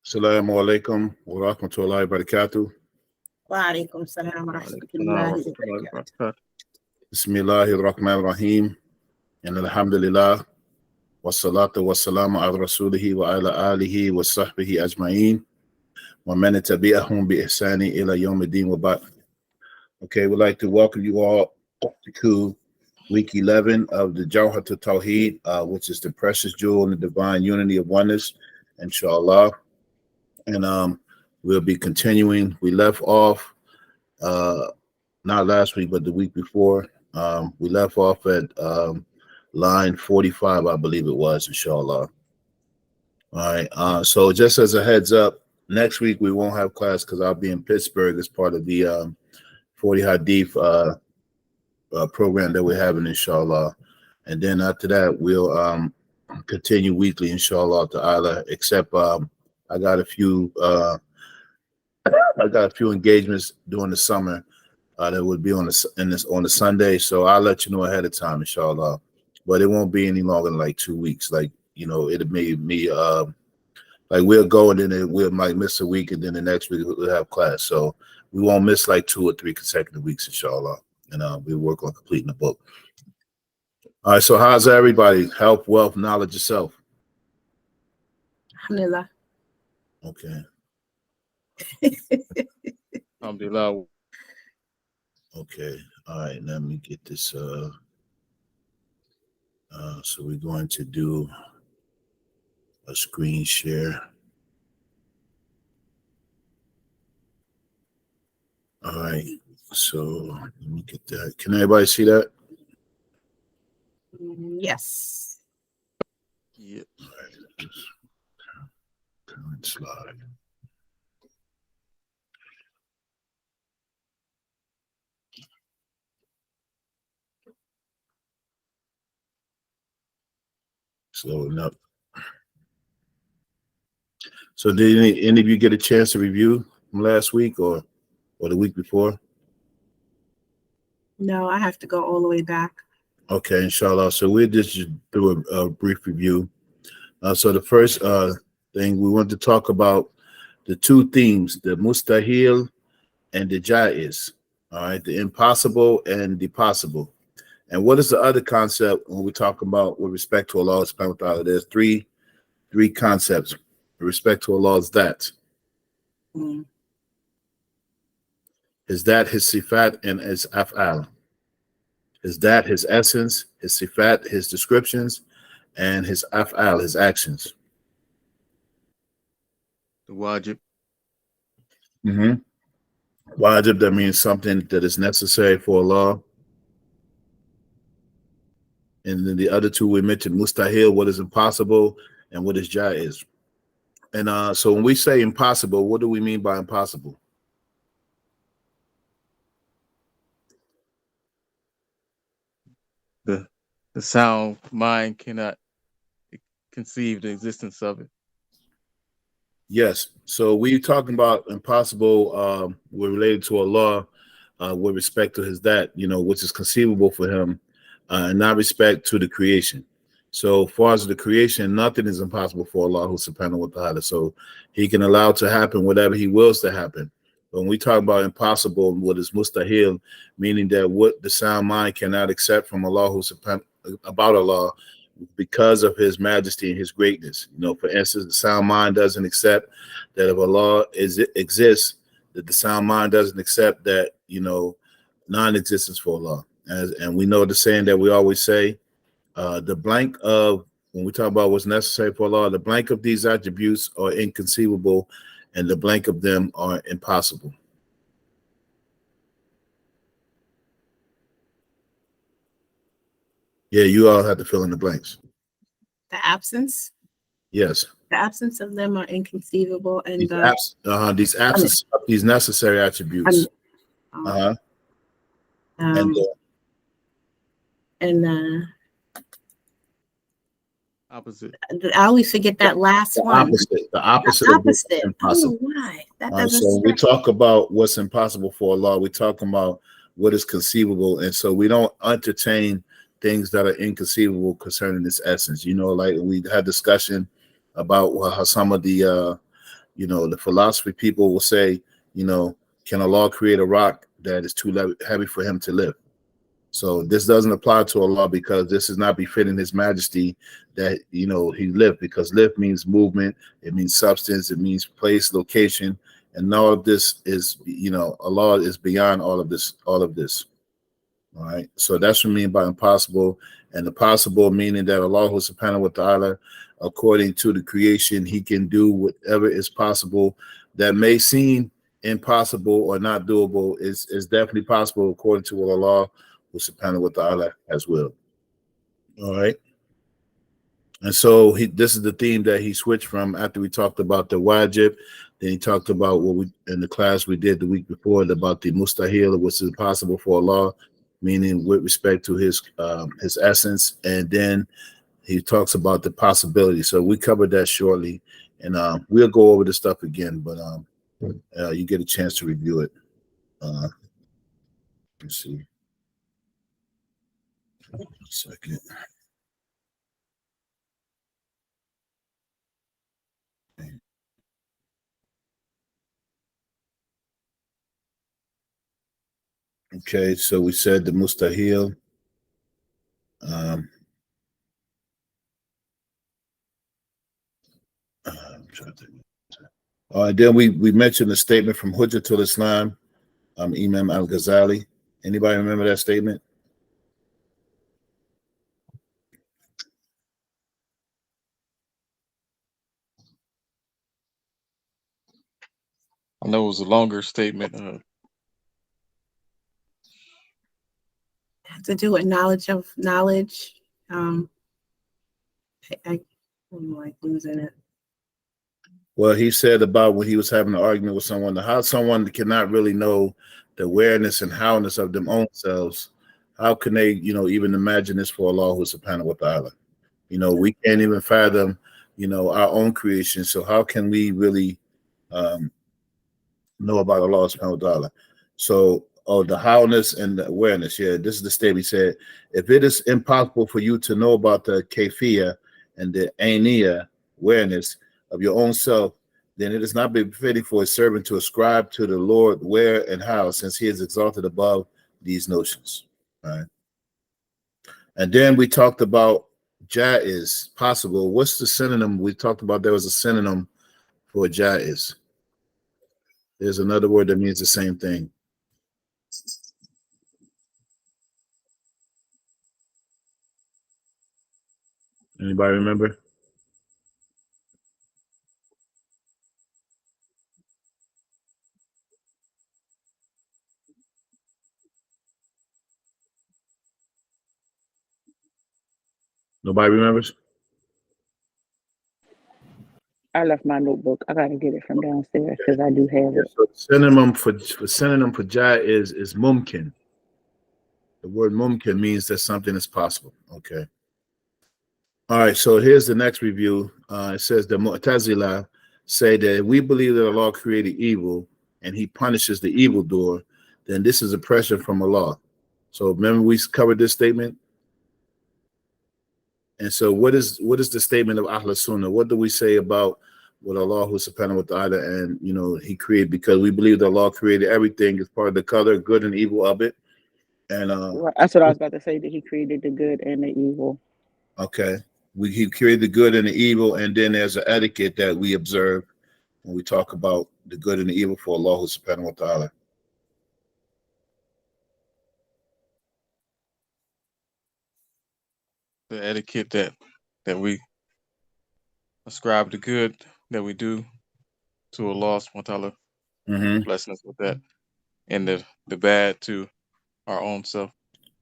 Assalamu alaikum wa rahmatullahi wa barakatuh. وعليكم السلام ورحمة الله وبركاته. Bismillahir Rahmanir Rahim. And alhamdulillah. Wassalatu wassalamu ala rasulihi wa ala alihi wa sahbihi ajma'een. Wa man tabi'ahum bi ihsani ila yawmiddin wa ba'd. Okay, we'd like to welcome you all to week 11 of the Jawhar to Tawhid, which is the precious jewel in the divine unity of oneness, inshallah. And we'll be continuing. We left off not last week, but the week before. We left off at line 45, I believe it was, inshallah. All right. So just as a heads up, next week we won't have class because I'll be in Pittsburgh as part of the 40 Hadith program that we're having, inshallah. And then after that, we'll continue weekly, inshallah ta'ala, except I got a few engagements during the summer that would be on the Sunday, so I'll let you know ahead of time, inshallah. But it won't be any longer than like 2 weeks. Like, you know, it'll be me like we'll go and then we might miss a week, and then the next week we'll have class. So we won't miss like 2 or 3 consecutive weeks, inshallah. And we'll work on completing the book. All right. So how's everybody? Health, wealth, knowledge, yourself. Alhamdulillah. Okay. Alhamdulillah. Okay. All right. Let me get this. So we're going to do a screen share. All right. So let me get that. Can everybody see that? Yes. Yeah. All right. Current slide. Slowing up. So did any of you get a chance to review from last week or the week before? No, I have to go all the way back. Okay, inshallah. So we'll just do a brief review. So the first thing we want to talk about the two themes, the mustahil and the jaiz. All right, the impossible and the possible. And what is the other concept when we talk about with respect to Allah subhanahu wa ta'ala? There's three concepts with respect to Allah's that. His that, his sifat, and his af'al. His that, his essence, his sifat, his descriptions, and his af'al, his actions. The wajib. Wajib, that means something that is necessary for Allah. And then the other two we mentioned, mustahil, what is impossible, and what is jaiz. And so when we say impossible, what do we mean by impossible? The sound mind cannot conceive the existence of it. Yes. So we talking about impossible we're related to Allah with respect to his that, you know, which is conceivable for him, and not respect to the creation. So far as the creation, nothing is impossible for Allah subhanahu wa ta'ala. So he can allow to happen whatever he wills to happen. When we talk about impossible, what is mustahil, meaning that what the sound mind cannot accept from Allah subhanahu about Allah because of his majesty and his greatness. You know, for instance, the sound mind doesn't accept that if Allah exists, that the sound mind doesn't accept that, you know, non-existence for Allah. And we know the saying that we always say, the blank of, when we talk about what's necessary for Allah, the blank of these attributes are inconceivable and the blank of them are impossible. Yeah, you all have to fill in the blanks. The absence? Yes. The absence of them are inconceivable, and these necessary attributes. Opposite. I always forget that last one. The opposite. I don't know why. That doesn't. So we talk about what's impossible for Allah. We talk about what is conceivable, and so we don't entertain things that are inconceivable concerning this essence. You know, like we had discussion about how some of the the philosophy people will say, can Allah create a rock that is too heavy for him to lift? So this doesn't apply to Allah, because this is not befitting His Majesty that He lift, because lift means movement, it means substance, it means place, location, and all of this is Allah is beyond all of this. All right. So that's what I mean by impossible, and the possible meaning that Allah subhanahu wa ta'ala, according to the creation, He can do whatever is possible that may seem impossible or not doable is definitely possible according to what Allah subhanahu wa ta'ala as well. All right. And so this is the theme that he switched from after we talked about the wajib. Then he talked about what we in the class we did the week before about the mustahil, which is impossible for Allah, meaning with respect to his essence. And then he talks about the possibility. So we covered that shortly, and we'll go over the stuff again, but you get a chance to review it. Let's see. A second. Okay, so we said the mustahil. Then we mentioned a statement from Hujjatul Islam, Imam al-Ghazali. Anybody remember that statement? I know it was a longer statement. To do with knowledge of knowledge. I'm like losing it. Well, he said about when he was having an argument with someone, how someone cannot really know the awareness and howness of them own selves. How can they, even imagine this for Allah subhanahu wa ta'ala? We can't even fathom, our own creation. So how can we really know about Allah subhanahu wa ta'ala? So, the howness and the awareness. Yeah, this is the statement. He said, if it is impossible for you to know about the kayfiyah and the ainiyah awareness of your own self, then it is not befitting for a servant to ascribe to the Lord where and how, since He is exalted above these notions. Right. And then we talked about jaiz, possible. What's the synonym? We talked about there was a synonym for jaiz. There's another word that means the same thing. Anybody remember? Nobody remembers? I left my notebook. I gotta get it from downstairs because I do have it. So synonym for jaiz is mumkin. The word mumkin means that something is possible. Okay. All right. So here's the next review. It says the Mu'tazila say that if we believe that Allah created evil and He punishes the evildoer, then this is oppression from Allah. So remember we covered this statement. And so what is the statement of Ahl Sunnah? What do we say about what Allah subhanahu wa ta'ala and He created? Because we believe that Allah created everything as part of the color, good and evil of it. And that's what I was about to say, that He created the good and the evil. Okay. He created the good and the evil, and then there's an etiquette that we observe when we talk about the good and the evil for Allah subhanahu wa ta'ala. The etiquette that we ascribe the good that we do to Allah subhanahu wa ta'ala, blessing us with that, and the bad to our own self.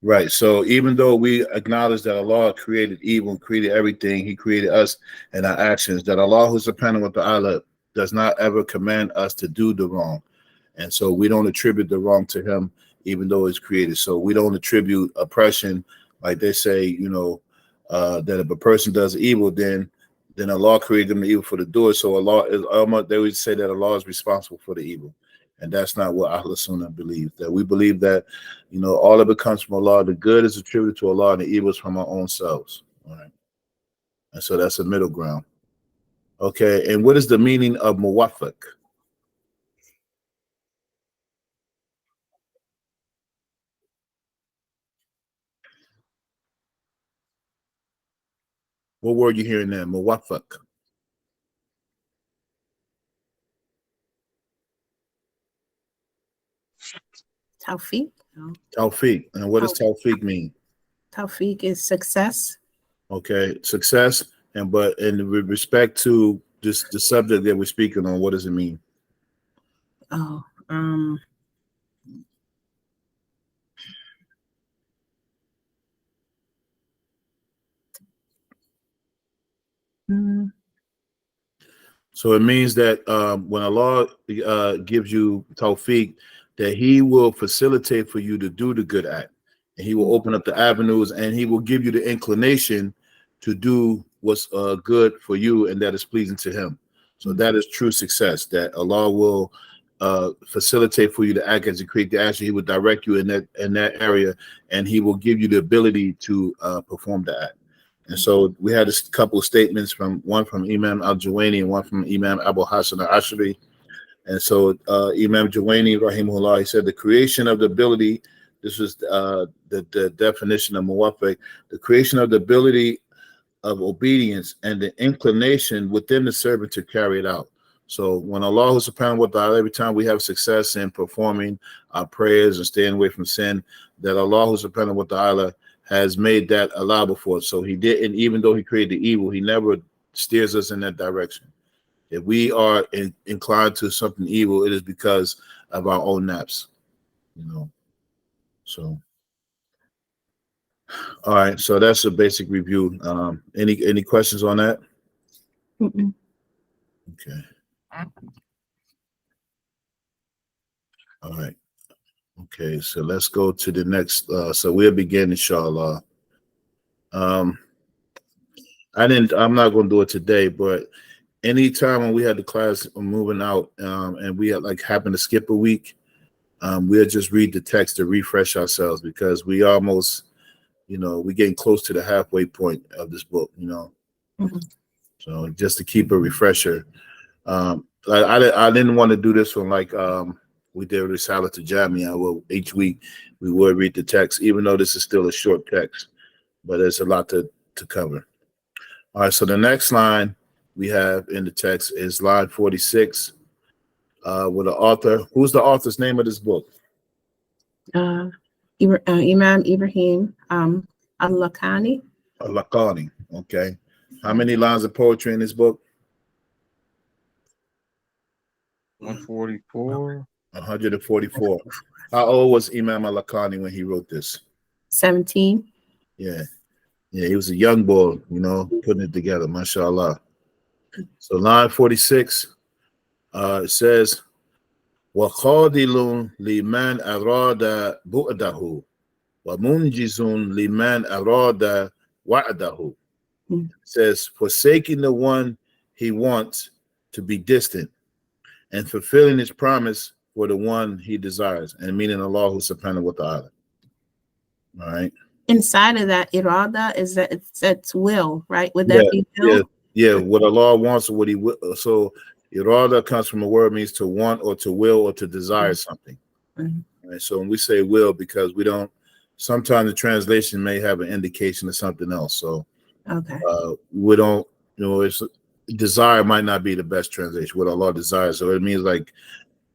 Right. So even though we acknowledge that Allah created evil and created everything, He created us and our actions, that Allah subhanahu wa ta'ala does not ever command us to do the wrong. And so we don't attribute the wrong to Him, even though it's created. So we don't attribute oppression, like they say, that if a person does evil, then Allah created them the evil for the doer. So they would say that Allah is responsible for the evil. And that's not what Ahl Sunnah believes. That we believe that, all of it comes from Allah. The good is attributed to Allah, and the evil is from our own selves. All right. And so that's a middle ground. Okay, and what is the meaning of muwaffaq? What word you hearing there? Muwaffaq. Tawfiq. No. Tawfiq. And what does tawfiq mean? Tawfiq is success. Okay, success. And but with respect to just the subject that we're speaking on, what does it mean? Oh, So it means that when Allah gives you tawfiq, that He will facilitate for you to do the good act, and He will open up the avenues, and He will give you the inclination to do what's good for you and that is pleasing to Him. So that is true success. That Allah will facilitate for you to act as He create the action. He will direct you in that area, and He will give you the ability to perform the act. And so we had a couple of statements one from Imam al-Jawhari and one from Imam Abu Hassan al-Ashari. And so Imam Jawhari, rahimahullah, he said the creation of the ability, this was the definition of muwaffaq, the creation of the ability of obedience and the inclination within the servant to carry it out. So when Allah subhanahu wa ta'ala, every time we have success in performing our prayers and staying away from sin, that Allah subhanahu wa ta'ala has made that allowable for us. So He didn't, even though He created the evil, He never steers us in that direction. If we are inclined to something evil, it is because of our own naps, So, all right. So that's a basic review. Any questions on that? mm-mm. Okay. All right. Okay, so let's go to the next. So we'll begin, inshallah. I'm not going to do it today, but anytime when we had the class moving out, and we had happened to skip a week, we'll just read the text to refresh ourselves, because we almost, we're getting close to the halfway point of this book, Mm-hmm. So just to keep a refresher. I didn't want to do this one we did Risalah to Jamia. Well, each week we would read the text, even though this is still a short text, but there's a lot to cover. All right, so the next line we have in the text is line 46 with the author. Who's the author's name of this book? Imam Ibrahim al-Laqqani. Al-Laqqani. Okay. How many lines of poetry in this book? 144. 144. How old was Imam al-Laqqani when he wrote this? 17. Yeah, he was a young boy, putting it together, mashallah. So line 46, it says, وَقَادِلٌ لِمَنْ أَرَادَ بُعْدَهُ وَمُنْجِزٌ لِمَنْ أَرَادَ وَعْدَهُ. It says, forsaking the one he wants to be distant and fulfilling his promise for the one he desires, and meaning Allah subhanahu wa ta'ala. All right. Inside of that, irada that's will, right? Would that be will? Yeah. What Allah wants, what He will. So irada comes from a word means to want or to will or to desire something. Mm-hmm. Right. So when we say will, because we don't, sometimes the translation may have an indication of something else. So okay, we don't, it's desire might not be the best translation. What Allah desires, so it means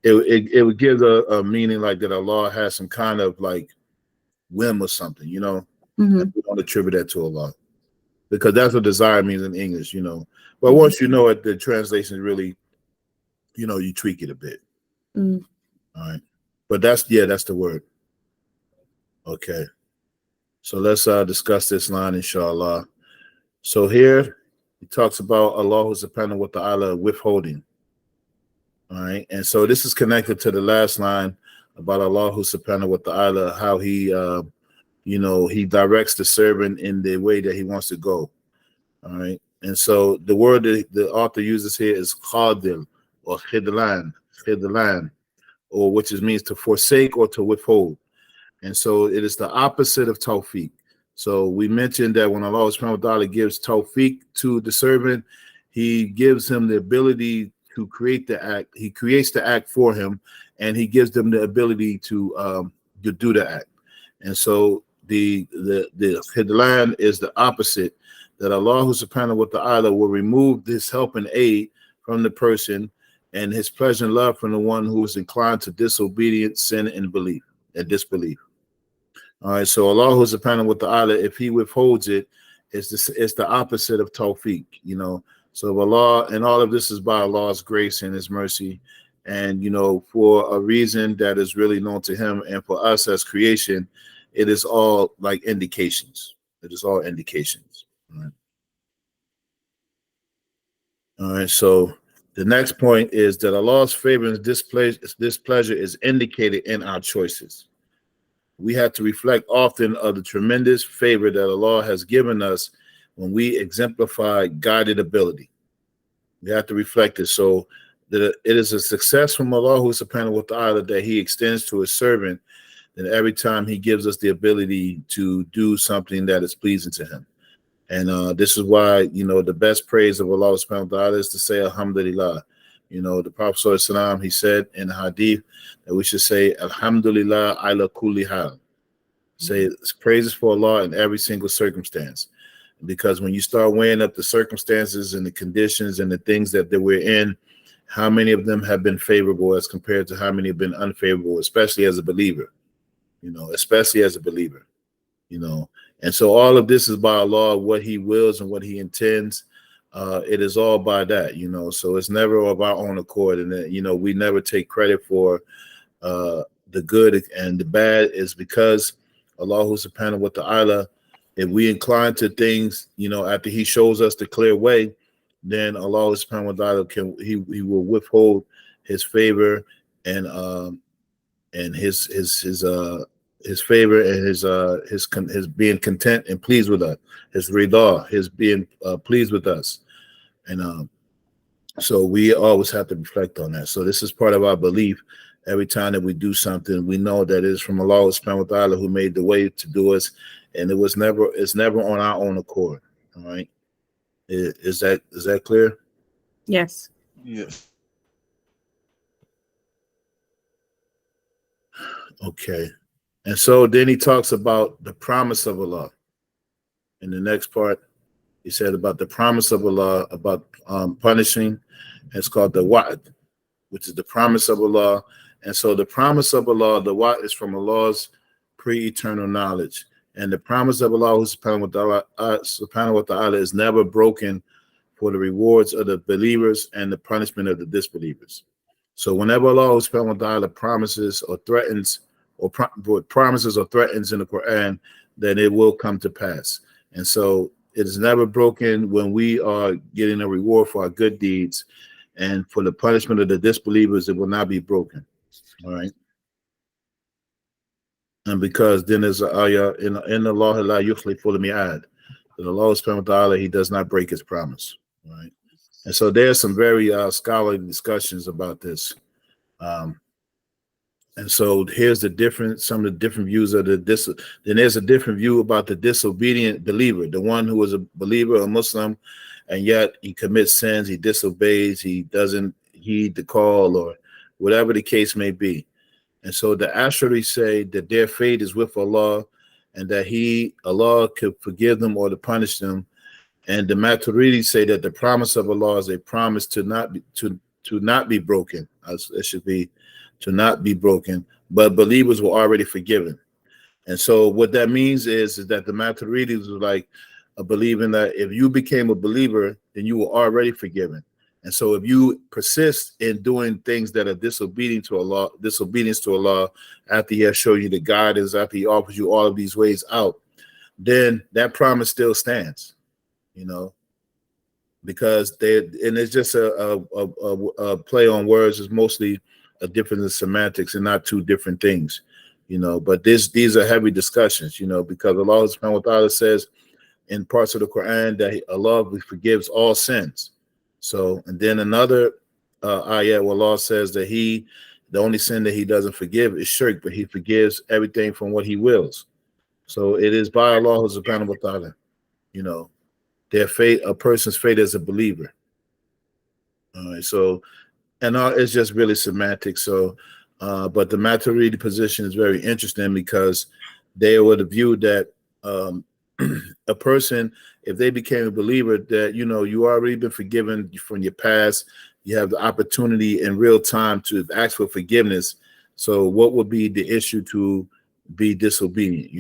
it would give a meaning that Allah has some kind of whim or something, mm-hmm. We don't attribute that to Allah, because that's what desire means in English, But once you know it, the translation is really, you tweak it a bit. Mm. All right. But that's the word. Okay. So let's discuss this line, inshallah. So here he talks about Allah subhanahu wa ta'ala withholding. All right. And so this is connected to the last line about Allah subhanahu wa ta'ala, how He He directs the servant in the way that He wants to go. All right. And so the word that the author uses here is khadil or khidlan, or which means to forsake or to withhold. And so it is the opposite of tawfiq. So we mentioned that when Allah subhanahu wa ta'ala gives tawfiq to the servant, he gives him the ability to create the act. He creates the act for him, and he gives them the ability to do the act. And so the Hidlan is the opposite, that Allah subhanahu wa ta'ala will remove this help and aid from the person, and his pleasure and love from the one who is inclined to disobedience, sin, and belief and disbelief. All right, so Allah subhanahu wa ta'ala, if he withholds it, it's the opposite of tawfiq, you know. So Allah, and all of this is by Allah's grace and his mercy, and, you know, for a reason that is really known to him, and for us as creation, it is all like indications. It is all indications. All right. All right, so the next point is that Allah's favor and displeasure is indicated in our choices. We have to reflect often of the tremendous favor that Allah has given us when we exemplify guided ability. We have to reflect it, so that it is a success from Allah subhanahu wa ta'ala that he extends to his servant, that every time he gives us the ability to do something that is pleasing to him. And this is why, you know, the best praise of Allah subhanahu wa ta'ala is to say Alhamdulillah. You know, the Prophet sallallahu alaihi wasallam, he said in the hadith that we should say Alhamdulillah ala kulli hal. Say praises for Allah in every single circumstance. Because when you start weighing up the circumstances and the conditions and the things that we're in, how many of them have been favorable as compared to how many have been unfavorable, especially as a believer, you know, especially as a believer, you know. And so all of this is by Allah, what he wills and what he intends. It is all by that, you know, so it's never of our own accord. And, you know, we never take credit for the good and the bad. Is because Allah subhanahu wa ta'ala, if we incline to things, you know, after he shows us the clear way, then Allah subhanahu wa ta'ala he will withhold his favor and his favor and his being content and pleased with us, his rida, his being pleased with us. And so we always have to reflect on that. So this is part of our belief. Every time that we do something, we know that it is from Allah subhanahu wa ta'ala who made the way to do us, and it's never on our own accord. All right. Is that clear? Yes. Yes. Okay. And so then he talks about the promise of Allah. In the next part, he said about the promise of Allah, about punishing. It's called the wa'd, which is the promise of Allah. And so the promise of Allah, the wa'd, is from Allah's pre-eternal knowledge. And the promise of Allah subhanahu wa ta'ala is never broken for the rewards of the believers and the punishment of the disbelievers. So whenever Allah subhanahu wa ta'ala promises or threatens or promises or threatens in the Quran, then it will come to pass. And so it is never broken when we are getting a reward for our good deeds, and for the punishment of the disbelievers, it will not be broken. All right. And because then there's an ayah in Allah la yukhlifu al-mi'ad, that Allah subhanahu wa ta'ala, he does not break his promise. All right. And so there's some very scholarly discussions about this. And so here's some of the different views of then there's a different view about the disobedient believer, the one who is a believer, a Muslim, and yet he commits sins, he disobeys, he doesn't heed the call, or whatever the case may be. And so the Ash'ari say that their fate is with Allah, and that Allah could forgive them or to punish them. And the Maturidi say that the promise of Allah is a promise to not be broken. It should be to not be broken, but believers were already forgiven. And so what that means is that the Maturidis were like believing that if you became a believer, then you were already forgiven. And so if you persist in doing things that are disobedience to Allah, after he has shown you the guidance, after he offers you all of these ways out, then that promise still stands, you know, because it's just a play on words. It's mostly a difference in semantics and not two different things, you know. But these are heavy discussions, you know, because Allah subhanahu wa ta'ala says in parts of the Quran that Allah forgives all sins. So, and then another ayat where Allah says that the only sin that he doesn't forgive is shirk, but he forgives everything from what he wills. So it is by Allah subhanahu wa ta'ala, you know, a person's fate as a believer. All right, so and it's just really semantic. So, but the Maturidi position is very interesting because they would have viewed that a person, if they became a believer, that you already been forgiven from your past, you have the opportunity in real time to ask for forgiveness. So, what would be the issue to be disobedient?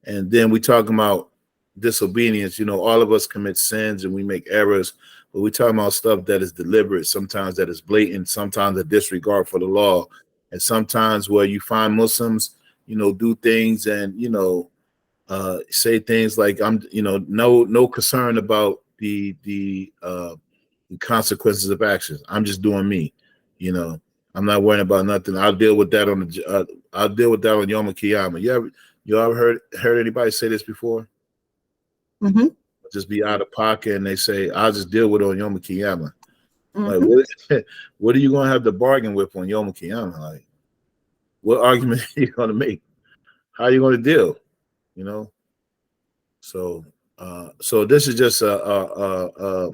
And then we talking about disobedience. All of us commit sins and we make errors. But we're talking about stuff that is deliberate, sometimes that is blatant, sometimes a disregard for the law, and sometimes where you find Muslims, do things and say things like no concern about the consequences of actions. I'm just doing me, I'm not worrying about nothing. I'll deal with that I'll deal with that on Yom Kippur. You ever heard anybody say this before? Mm-hmm. Just be out of pocket, and they say, "I'll just deal with it on Yom Kippur." Mm-hmm. Like, what are you going to have to bargain with on Yom Kippur? Like, what argument are you going to make? How are you going to deal? So, so this is just a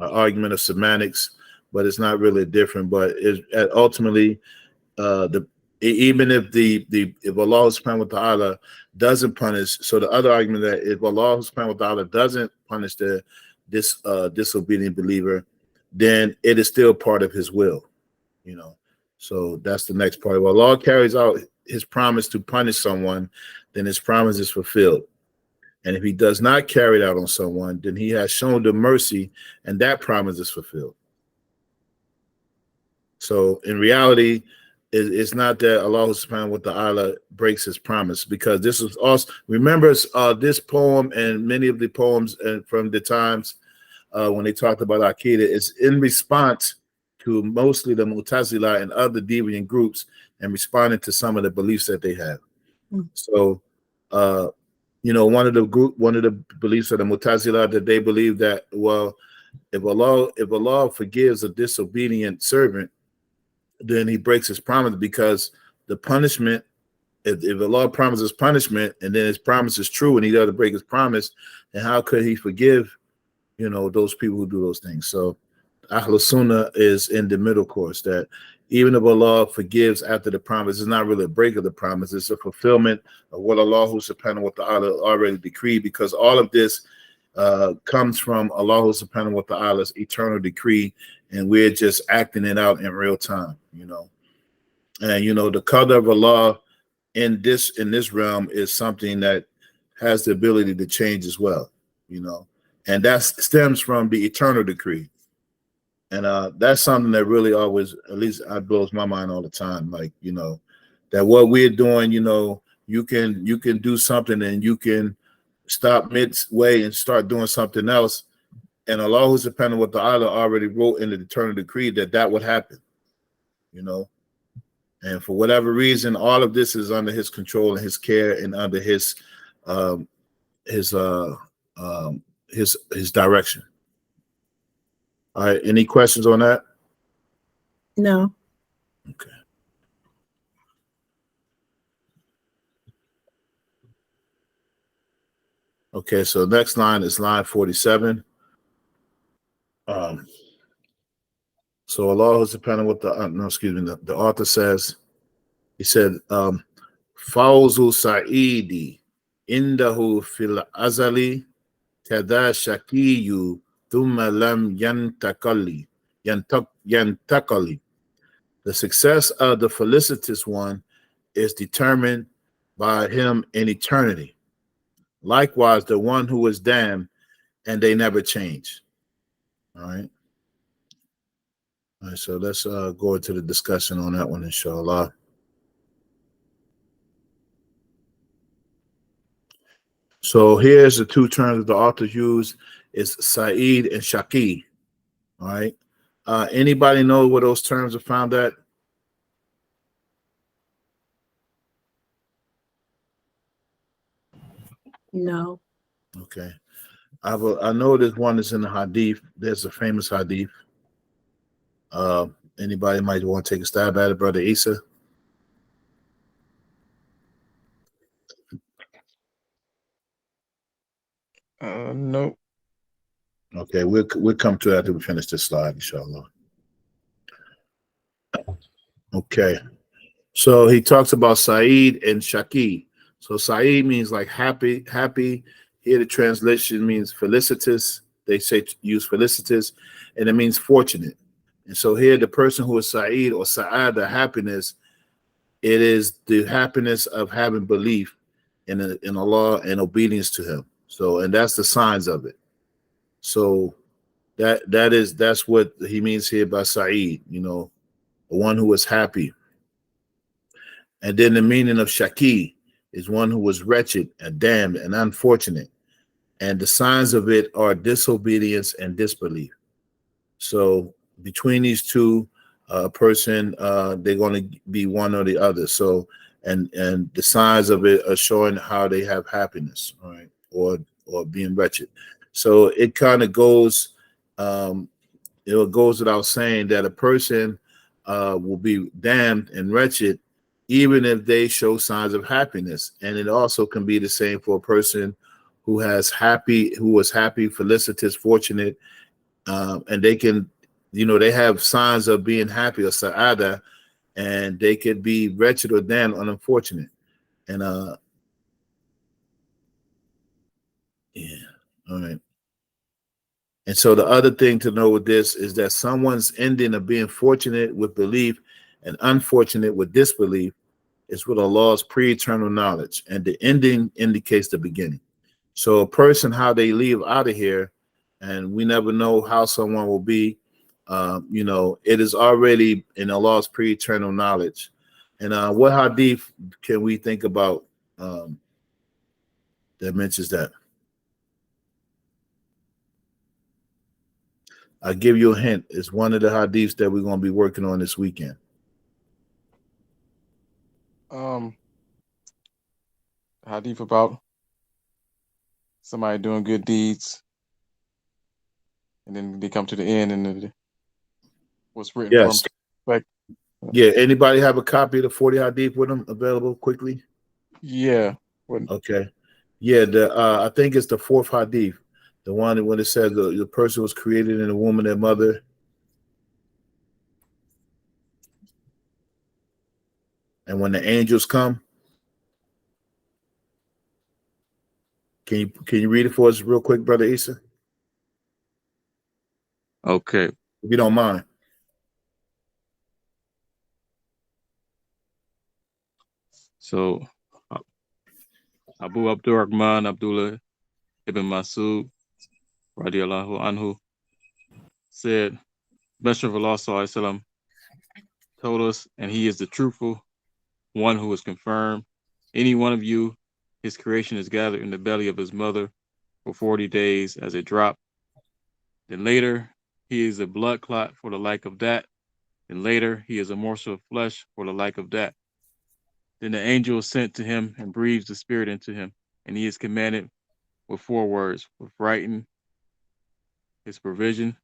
argument of semantics, but it's not really different. But ultimately, even if Allah subhanahu wa ta'ala doesn't punish, so the other argument that if Allah subhanahu wa ta'ala doesn't punish this disobedient believer, then it is still part of his will, So that's the next part. If Allah carries out his promise to punish someone, then his promise is fulfilled. And if he does not carry it out on someone, then he has shown the mercy, and that promise is fulfilled. So in reality, it's not that Allah subhanahu wa ta'ala breaks his promise, because this is also, remember this poem and many of the poems from the times when they talked about Aqidah, is in response to mostly the Mu'tazila and other deviant groups, and responding to some of the beliefs that they have. So one of the beliefs of the Mu'tazila, that they believe that, well, if Allah forgives a disobedient servant, then he breaks his promise, because the punishment, if Allah promises punishment and then his promise is true and he doesn't break his promise, then how could he forgive, those people who do those things? So Ahlul Sunnah is in the middle course, that even if Allah forgives after the promise, it's not really a break of the promise, it's a fulfillment of what Allah subhanahu wa ta'ala already decreed, because all of this comes from Allah subhanahu wa ta'ala's eternal decree, and we're just acting it out in real time, And the qadr of Allah in this realm is something that has the ability to change as well, and that stems from the eternal decree. And that's something that really always, at least it blows my mind all the time. Like, that what we're doing, you can do something and you can stop midway and start doing something else. And Allah subhanahu wa ta'ala already wrote in the eternal decree that would happen, And for whatever reason, all of this is under his control and his care, and under his direction. All right. Any questions on that? No. Okay. Okay, so next line is line 47. So Allah subhanahu wa ta'ala, the author says, he said, Fawzu Sa'idi indahu fil azali kada shakiyu thumma lam yantakali. The success of the felicitous one is determined by him in eternity. Likewise, the one who is damned, and they never change. All right. All right, so let's go into the discussion on that one, inshallah. So here's the two terms that the author used: is Sa'id and Shaqi. All right. Anybody know where those terms are found at? No. Okay. I know there's one that's in the Hadith. There's a famous Hadith. Anybody might want to take a stab at it, Brother Isa? Nope. Okay, we'll come to that after we finish this slide, inshallah. Okay, so he talks about Sa'id and Shaki. So Sa'id means like happy. Here the translation means felicitous. They say use felicitous, and it means fortunate. And so here the person who is Sa'id or Sa'ada, happiness, it is the happiness of having belief in Allah and obedience to Him. So, and that's the signs of it. So that's what he means here by Sa'id, the one who is happy. And then the meaning of Shaki is one who was wretched and damned and unfortunate. And the signs of it are disobedience and disbelief. So between these two, person, they're going to be one or the other. So, and the signs of it are showing how they have happiness, all right, or being wretched. So it kind of goes, it goes without saying that a person will be damned and wretched even if they show signs of happiness. And it also can be the same for a person who was happy, felicitous, fortunate, and they can, they have signs of being happy or sa'ada, and they could be wretched or damned or unfortunate. And yeah, all right. And so the other thing to know with this is that someone's ending of being fortunate with belief and unfortunate with disbelief is with Allah's pre-eternal knowledge, and the ending indicates the beginning. So a person, how they leave out of here, and we never know how someone will be, it is already in Allah's pre-eternal knowledge. And what hadith can we think about that mentions that? I'll give you a hint. It's one of the hadiths that we're going to be working on this weekend. Hadith about somebody doing good deeds, and then they come to the end, and what's written Yes. from like. Yeah. Anybody have a copy of the 40 hadith with them available quickly? Yeah. Okay. Yeah. I think it's the 4th hadith. The one when it says the person was created in a woman and mother. And when the angels come, can you read it for us real quick, Brother Issa? Okay. If you don't mind. So Abu Abdurrahman Abdullah ibn Masud radiallahu anhu said, Messenger of Allah sallallahu alaihi wasallam told us, and he is the truthful one who is confirmed. Any one of you, his creation is gathered in the belly of his mother for 40 days as a drop. Then later, he is a blood clot for the like of that. Then later, he is a morsel of flesh for the like of that. Then the angel is sent to him and breathes the spirit into him, and he is commanded with 4 words, with writing his provision,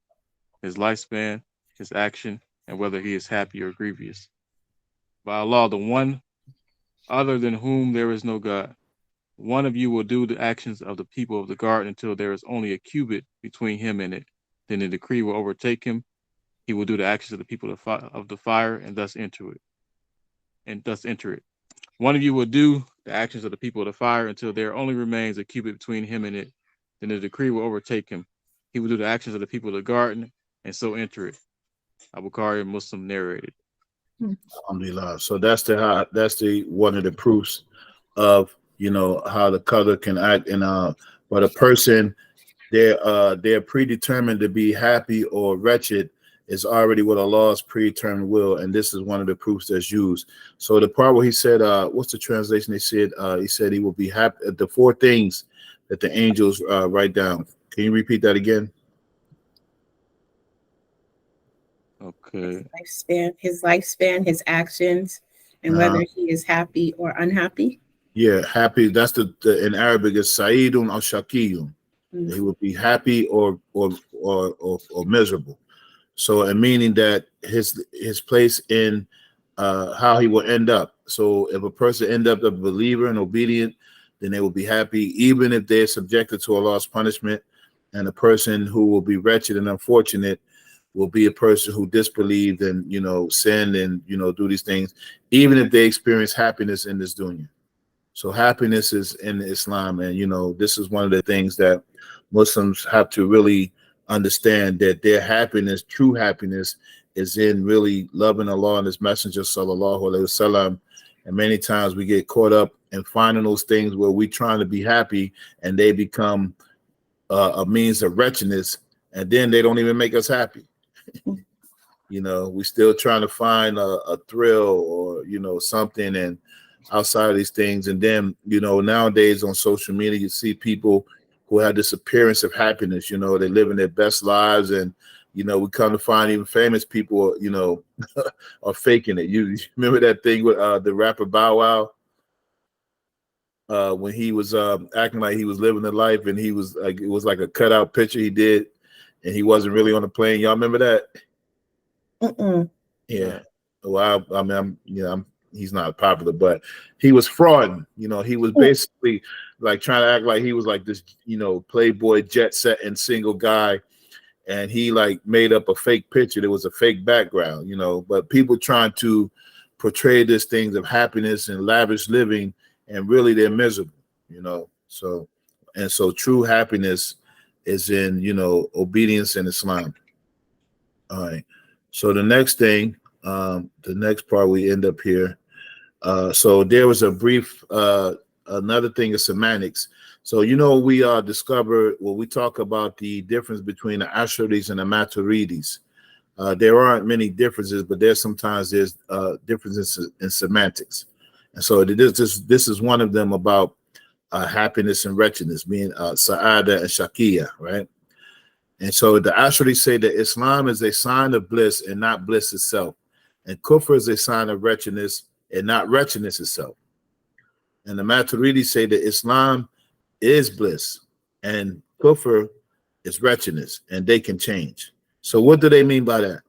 his lifespan, his action, and whether he is happy or grievous. By Allah, the one other than whom there is no God, one of you will do the actions of the people of the garden until there is only a cubit between him and it. Then the decree will overtake him. He will do the actions of the people of the fire and thus enter it. One of you will do the actions of the people of the fire until there only remains a cubit between him and it. Then the decree will overtake him. He will do the actions of the people of the garden and so enter it. Al-Bukhari and Muslim narrated. Alhamdulillah. So that's the one of the proofs of how the color can act. And but a person, they're predetermined to be happy or wretched is already what Allah's predetermined will, and this is one of the proofs that's used. So the part where he said, what's the translation? He said he will be happy. The 4 things that the angels write down. Can you repeat that again? Okay. His lifespan, his actions, and whether he is happy or unhappy. Yeah, happy. That's the in Arabic is Sa'idun or Shakiyun. He will be happy or miserable. So, and meaning that his place in how he will end up. So, if a person end up a believer and obedient, then they will be happy, even if they're subjected to Allah's punishment. and a person who will be wretched and unfortunate will be a person who disbelieved and, you know, sinned and, you know, do these things, even if they experience happiness in this dunya. So happiness is in Islam. And, you know, this is one of the things that Muslims have to really understand, that their happiness, true happiness, is in really loving Allah and His Messenger, sallallahu alaihi wasallam. And many times we get caught up in finding those things where we're trying to be happy and they become a means of wretchedness, and then they don't even make us happy. You know, we still trying to find a thrill or, you know, something and outside of these things. And then, you know, nowadays on social media, you see people who have this appearance of happiness, you know, they're living their best lives. And, you know, we come to find even famous people, you know, are faking it. You remember that thing with the rapper Bow Wow? When he was acting like he was living the life, and he was like, it was like a cutout picture he did, and he wasn't really on the plane. Y'all remember that? Yeah. Well, I mean, he's not popular, but he was frauding. You know, he was basically like trying to act like he was like this, you know, playboy, jet set and single guy. And he like made up a fake picture. There was a fake background, you know, but people trying to portray these things of happiness and lavish living, and really they're miserable, you know. So true happiness is in, you know, obedience in Islam. All right. So the next thing, the next part we end up here. So there was a brief, another thing is semantics. So, you know, we discovered, well, we talk about the difference between the Asharis and the Maturidis. There aren't many differences, but there's differences in semantics. And so this is one of them about happiness and wretchedness, being Sa'ada and Shakiya, right? And so the Asharis say that Islam is a sign of bliss and not bliss itself. And Kufr is a sign of wretchedness and not wretchedness itself. And the Maturidis say that Islam is bliss and Kufr is wretchedness, and they can change. So what do they mean by that?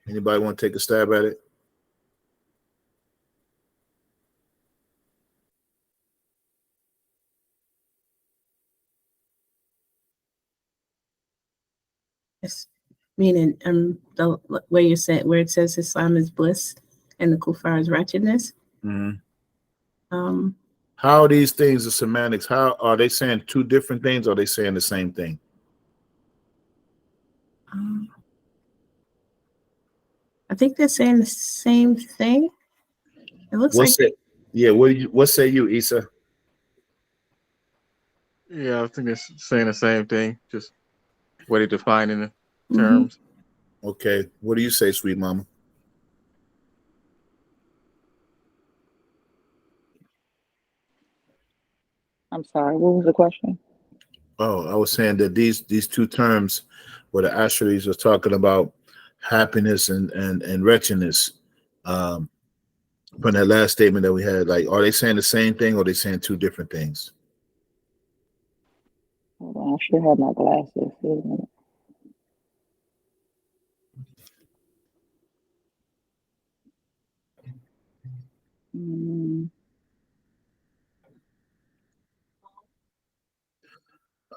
Anybody want to take a stab at it? Yes. Meaning the where you said, where it says Islam is bliss and the Kufar is wretchedness. How are these things the semantics? How are they saying two different things, or are they saying the same thing? I think they're saying the same thing. It looks Yeah, what say you, Issa? Yeah, I think it's saying the same thing, just what they define in the terms. Okay, what do you say, sweet mama? I'm sorry, what was the question? Oh, I was saying that these two terms, where the Asharis was talking about happiness and wretchedness, from that last statement that we had, like, are they saying the same thing, or are they saying two different things? Hold on, I should have my glasses. Wait a minute.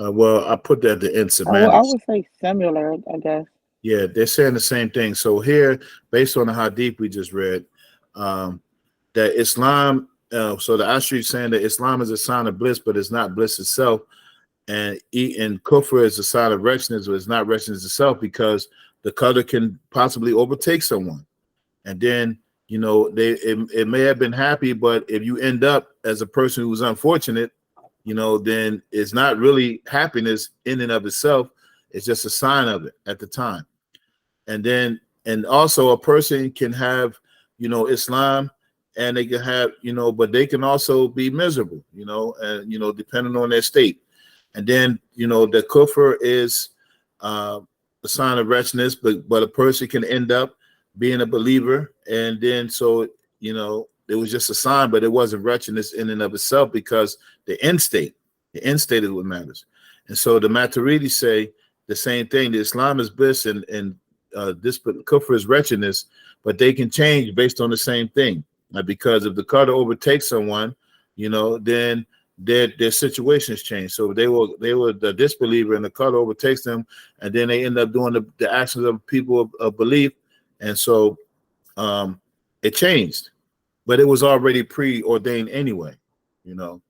Well, I put that at the end, I semantics. would say similar, I guess. Yeah, they're saying the same thing. So here, based on the hadith we just read, that Islam, so the Ashri is saying that Islam is a sign of bliss, but it's not bliss itself. And Kufr is a sign of wretchedness, but it's not wretchedness itself, because the qadr can possibly overtake someone. And then, you know, it may have been happy, but if you end up as a person who's unfortunate, you know, then it's not really happiness in and of itself. It's just a sign of it at the time. And then, and also a person can have, you know, Islam, and they can have, you know, but they can also be miserable, you know, and, you know, depending on their state. And then, you know, the kufr is a sign of wretchedness, but a person can end up being a believer. And then, so, you know, it was just a sign, but it wasn't wretchedness in and of itself, because the end state is what matters. And so the Maturidis say the same thing. The Islam is bliss and this kufr is wretchedness, but they can change based on the same thing. Because if the qadr overtakes someone, you know, then their situations change. So they were the disbeliever, and the color overtakes them, and then they end up doing the actions of people of belief, and so it changed, but it was already preordained anyway. You know,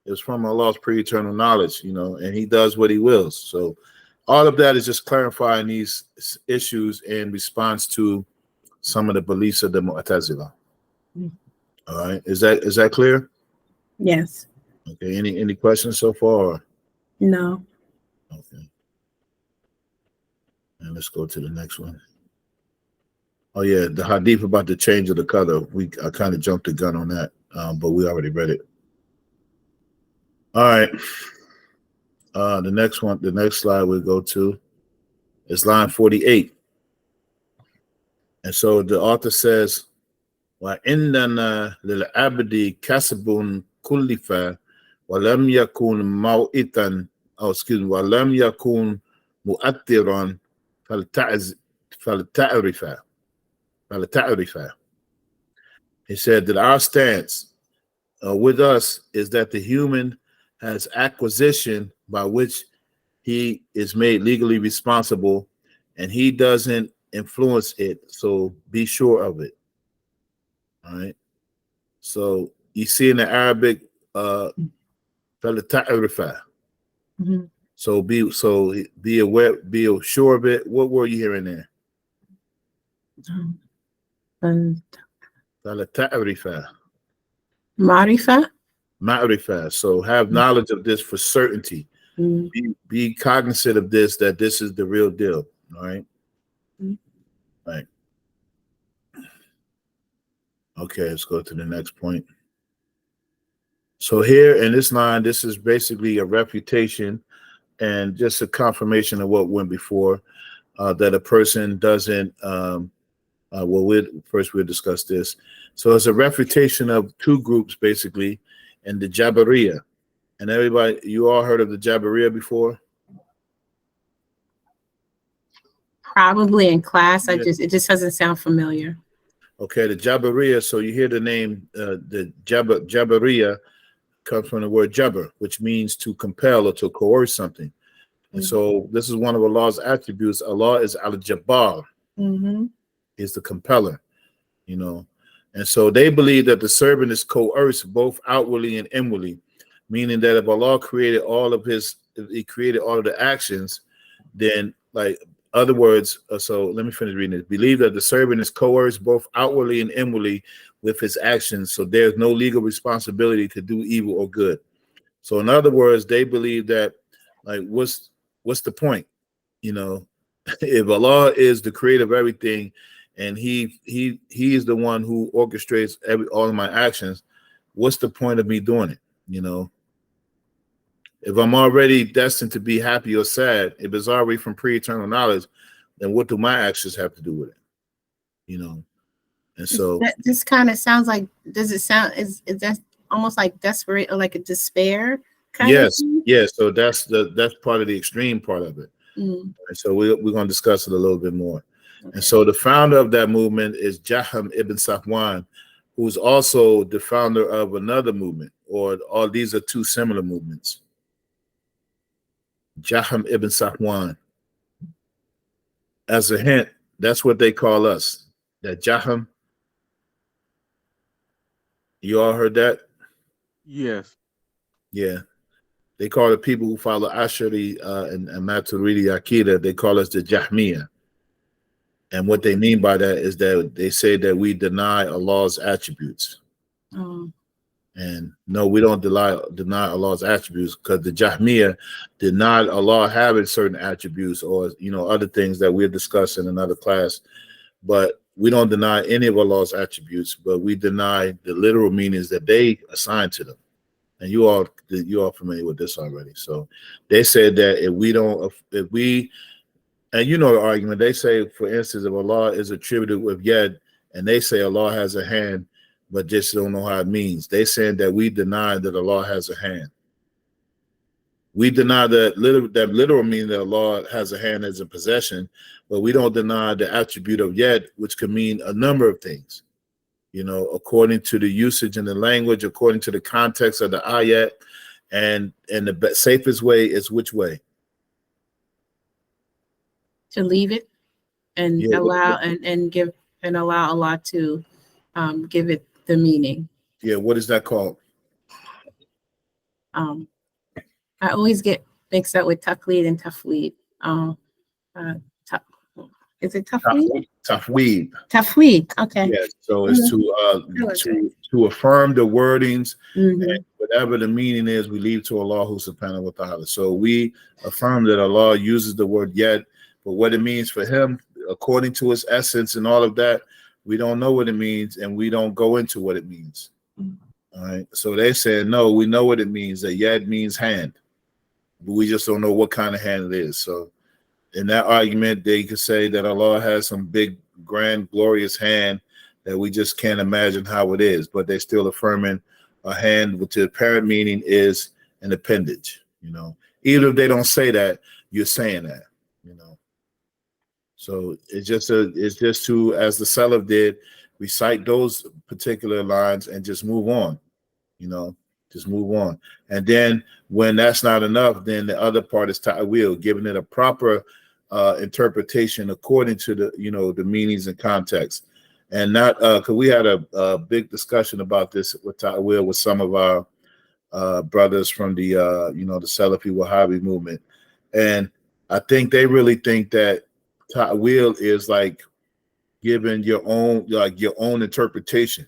it was from Allah's pre-eternal knowledge. You know, and He does what He wills. So all of that is just clarifying these issues in response to some of the beliefs of the Mu'tazila. All right, is that clear? Yes. Okay. Any questions so far? No. Okay. And let's go to the next one. Oh yeah, the hadith about the change of the color. I kind of jumped the gun on that, but we already read it. All right. The next slide we'll go to is line 48. And so the author says, "Wa indana lil abdi kasbun kullifa wa lam yakun maw'itan wa lam yakun mu'attiran falta'rifa." He said that our stance with us is that the human has acquisition by which he is made legally responsible, and he doesn't influence it. So be sure of it. All right. So you see in the Arabic, so be aware, be sure of it. What were you hearing there? Ma'rifa. So have knowledge of this for certainty. Be cognizant of this, that this is the real deal. All right. Right. Okay, let's go to the next point. So here in this line, this is basically a refutation and just a confirmation of what went before, that a person doesn't, we'll discuss this. So it's a refutation of two groups, basically, and the Jabariya. And everybody, you all heard of the Jabariya before? Probably in class. It just doesn't sound familiar. Okay, the Jabariya. So you hear the name, the Jabariya comes from the word Jabr, which means to compel or to coerce something. And so this is one of Allah's attributes. Allah is al-Jabbar, is the compeller, you know. And so they believe that the servant is coerced both outwardly and inwardly, meaning that if Allah created all of the actions, then, like, other words, so let me finish reading it. Believe that the servant is coerced both outwardly and inwardly with his actions, so there's no legal responsibility to do evil or good. So in other words, they believe that, like, what's the point? You know, if Allah is the creator of everything, and he is the one who orchestrates all of my actions, what's the point of me doing it? You know, if I'm already destined to be happy or sad, if it's already from pre-eternal knowledge, then what do my actions have to do with it? You know, and so this kind of sounds like, does it sound, is that almost like desperate or like a despair kind of thing? Yes. So that's part of the extreme part of it. And so we're going to discuss it a little bit more. Okay. And so the founder of that movement is Jaham ibn Safwan, who's also the founder of another movement, or all these are two similar movements. Jaham ibn Safwan. As a hint, that's what they call us. That Jaham. You all heard that? Yes. Yeah. They call the people who follow Ashari and Maturidi Akida, they call us the Jahmiya. And what they mean by that is that they say that we deny Allah's attributes. And no, we don't deny Allah's attributes, because the Jahmiya denied Allah having certain attributes, or, you know, other things that we'll discuss in another class. But we don't deny any of Allah's attributes, but we deny the literal meanings that they assign to them. And you all familiar with this already. So they said that and you know the argument, they say, for instance, if Allah is attributed with yad, and they say Allah has a hand, but just don't know how it means, they saying that we deny that Allah has a hand. We deny that literal meaning that Allah has a hand as a possession, but we don't deny the attribute of yad, which could mean a number of things. You know, according to the usage in the language, according to the context of the ayat, And the safest way is which way? To leave it and Yeah, allow and give and allow Allah to give it the meaning. Yeah, what is that called? I always get mixed up with taqlid and tafweed. Is it tafweed? Tawhid. Tafweed. Okay. Yeah, so it's to affirm the wordings, and whatever the meaning is, we leave to Allah subhanahu wa ta'ala. So we affirm that Allah uses the word yet, but what it means for him, according to his essence and all of that, we don't know what it means, and we don't go into what it means. All right. So they said, no, we know what it means, that yet means hand, but we just don't know what kind of hand it is. So in that argument, they could say that Allah has some big, grand, glorious hand that we just can't imagine how it is, but they're still affirming a hand, which the apparent meaning is an appendage. Even if they don't say that, you're saying that. So it's just to, as the Salaf did, recite those particular lines and just move on. Just move on. And then when that's not enough, then the other part is ta'wil, giving it a proper interpretation according to the meanings and context. And not because we had a big discussion about this with ta'wil with some of our brothers from the the Salafi Wahhabi movement. And I think they really think that ta'wil is like giving your own interpretation.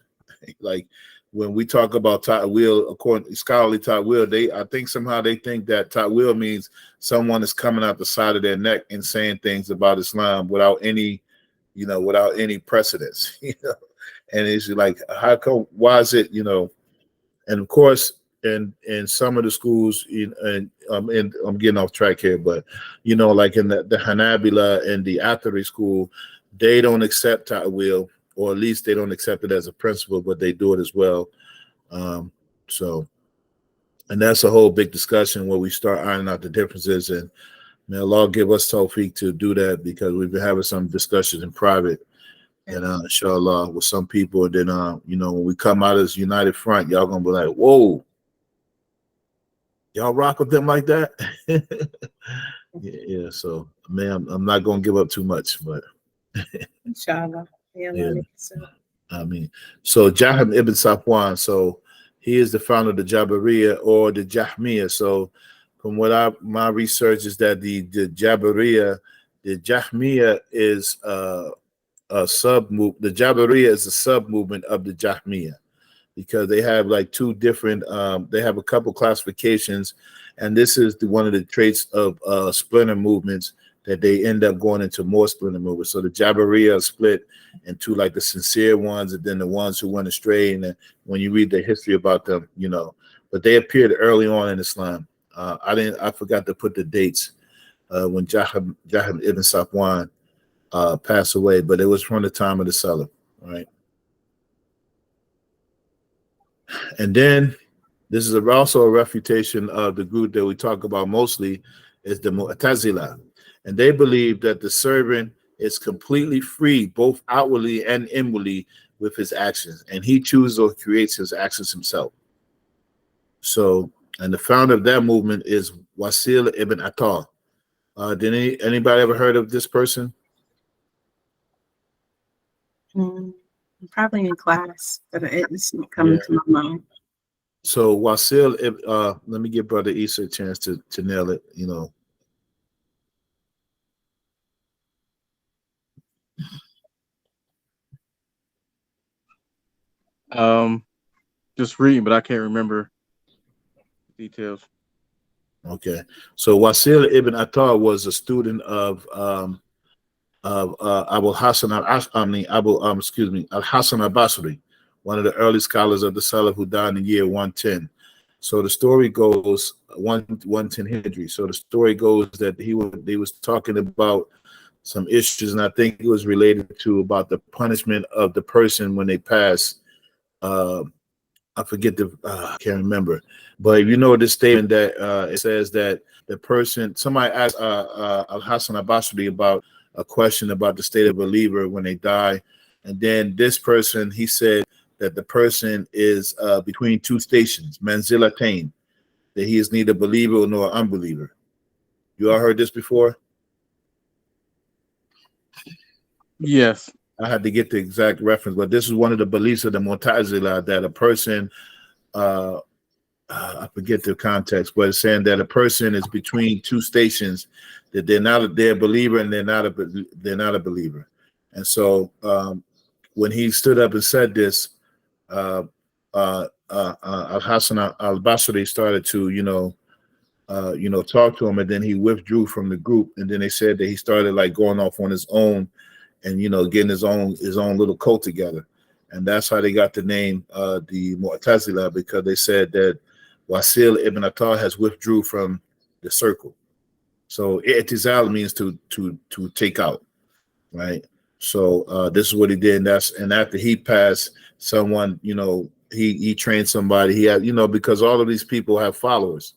Like when we talk about ta'wil, according to scholarly ta'wil, I think somehow they think that ta'wil means someone is coming out the side of their neck and saying things about Islam without any precedence, And it's like, how come? Why is it, And of course, in some of the schools, and I'm getting off track here, but like in the Hanabila and the Athari school, they don't accept ta'wil, or at least they don't accept it as a principle, but they do it as well. And that's a whole big discussion where we start ironing out the differences. And may Allah give us tawfiq to do that, because we've been having some discussions in private, and inshallah with some people. And then when we come out as united front, y'all gonna be like, whoa, y'all rock with them like that. yeah. So man, I'm not gonna give up too much, but Inshallah. Yeah. I mean, so Jahm ibn Safwan, so he is the founder of the Jabariya or the Jahmiya. So from what my research is that the Jabariya, the Jahmiya is a sub move. The Jabariya is a sub movement of the Jahmiya, because they have like two different. They have a couple classifications, and this is one of the traits of splinter movements, that they end up going into more splinter movements. So the Jabariya are split into like the sincere ones, and then the ones who went astray. And when you read the history about them, but they appeared early on in Islam. I forgot to put the dates when Jahm ibn Safwan passed away, but it was from the time of the Salaf, right? And then this is also a refutation of the group that we talk about mostly, is the Mu'tazila. And they believe that the servant is completely free, both outwardly and inwardly, with his actions, and he chooses or creates his actions himself. So, and the founder of that movement is Wasil ibn Attar. Did anybody ever heard of this person? Probably in class, but it's not coming to my mind. So Wasil, let me give Brother Issa a chance to nail it, Just reading, but I can't remember details. Okay, so Wasil ibn Attar was a student of Abu Hassan al-Hasan al-Basri, one of the early scholars of the Salaf, who died in the year 110. So the story goes 110 Hijri. So the story goes that he was talking about some issues, and I think it was related to about the punishment of the person when they pass. I forget I can't remember, but if you know this statement that it says that the person, somebody asked al-Hasan al-Basri about a question about the state of a believer when they die, and then this person, he said that the person is between two stations, manzilatain, that he is neither believer nor unbeliever. You all heard this before? Yes. I had to get the exact reference, but this is one of the beliefs of the Mu'tazila, that a person, I forget the context, but it's saying that a person is between two stations, that they're a believer and they're not a believer. And so when he stood up and said this, Al-Hasan al-Basri started to, talk to him, and then he withdrew from the group. And then they said that he started like going off on his own and, getting his own little cult together. And that's how they got the name, the Mu'tazila, because they said that Wasil ibn Attar has withdrew from the circle. So i'tizal means to take out, right? So this is what he did, and after he passed, someone, he trained somebody. He had, because all of these people have followers,